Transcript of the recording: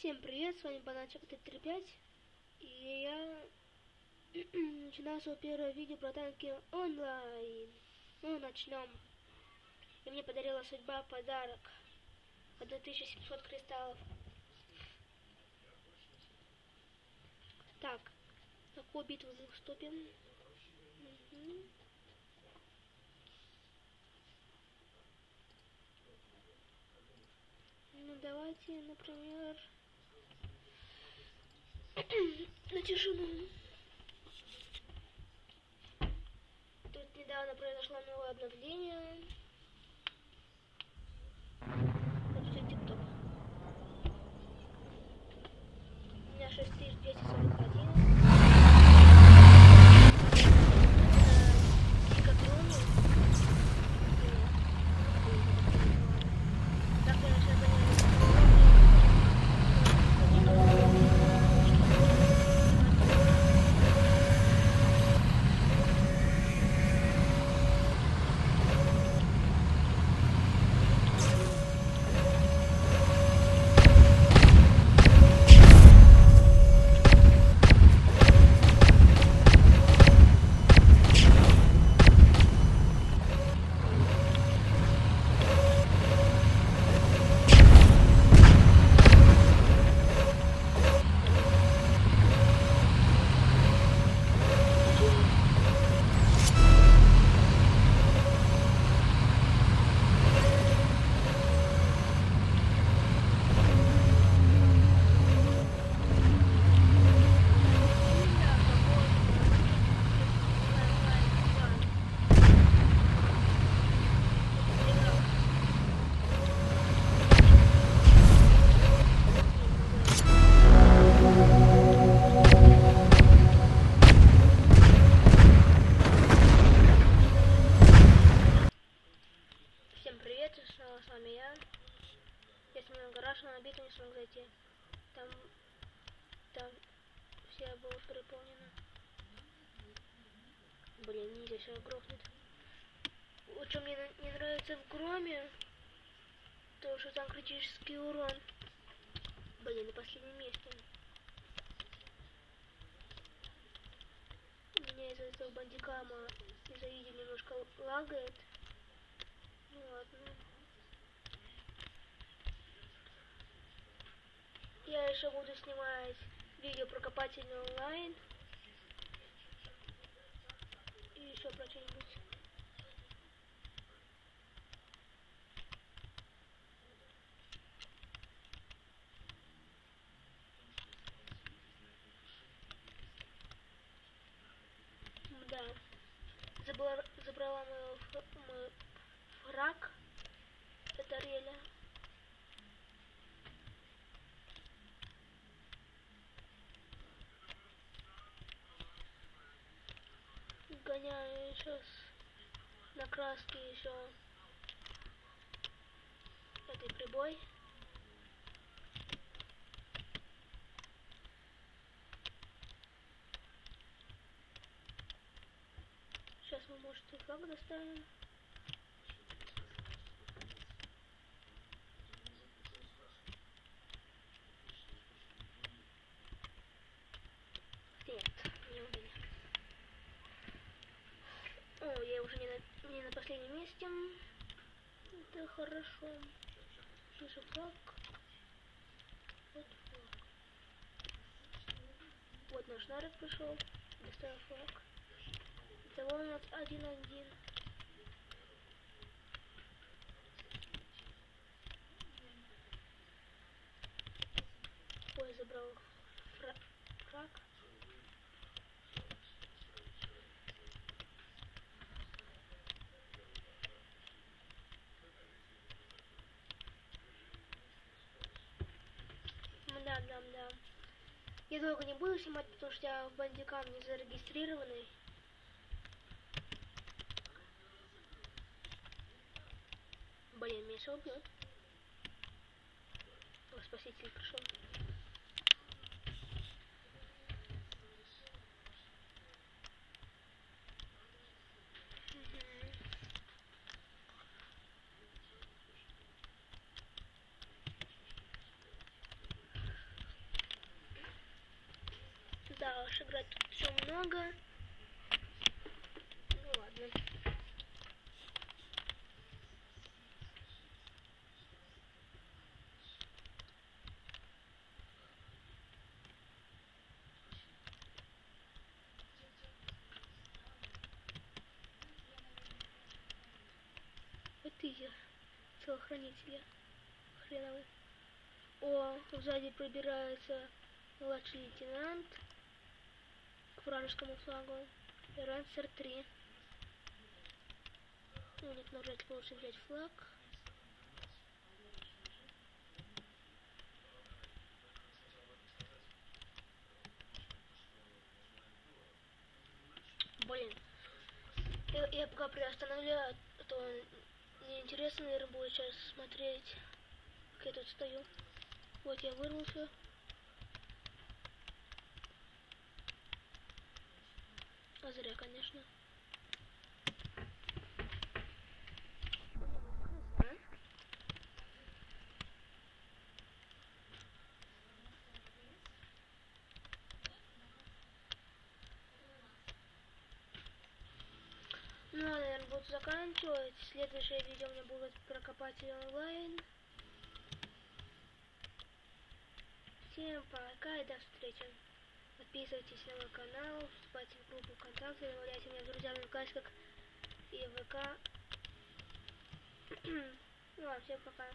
Всем привет, с вами Бананчик 35, и я начинаю свое первое видео про танки онлайн. Ну, начнем. И мне подарила судьба подарок. 1700 кристаллов. Так, в какую битву вступим? Ну, давайте, например, на тишину. Тут недавно произошло новое обновление. Это все тип-топ. У меня 6241. Всем привет, снова с вами я. Я сменил гараж, но на битву не смог зайти. Там все было переполнено. Блин, нельзя сейчас грохнуть. Вот что мне не нравится в громе, то что там критический урон. Блин, на последнем месте. У меня из-за этого бандикама из-за видео немножко лагает. Ну ладно. Я еще буду снимать видео про копательный онлайн. И еще про что-нибудь. Да. Забрала мой фраг. Это реля. Гоняю сейчас на краске еще этой прибой. Сейчас мы, может, и фраг достанем. Нет, не убили. О, я уже не на последнем месте. Это хорошо. Пишу флаг. Вот флаг. Вот наш народ пришел. Доставил флаг. Итого у нас 1-1. Ой, забрал фраг. Да. Я долго не буду снимать, потому что я в бандикам не зарегистрированный. Блин, меня все убьет. О, спаситель пришел. можешь играть, тут все много. Ну ладно. Вот эти телохранители хреновые. О, сзади пробирается младший лейтенант к вражескому флагу. Ранцер 3. У них навряд ли получится взять флаг. Блин. Я пока приостановляю, а то неинтересно, наверное, будет сейчас смотреть, как я тут стою. Вот я вырвался. А зря, конечно. Ну, наверное, буду заканчивать. Следующее видео у меня будет про Копатель онлайн. Всем пока и до встречи. Подписывайтесь на мой канал, вступайте в группу ВКонтакте, добавляйте меня в друзья в ВК, как и ВК. Ну ладно, всем пока.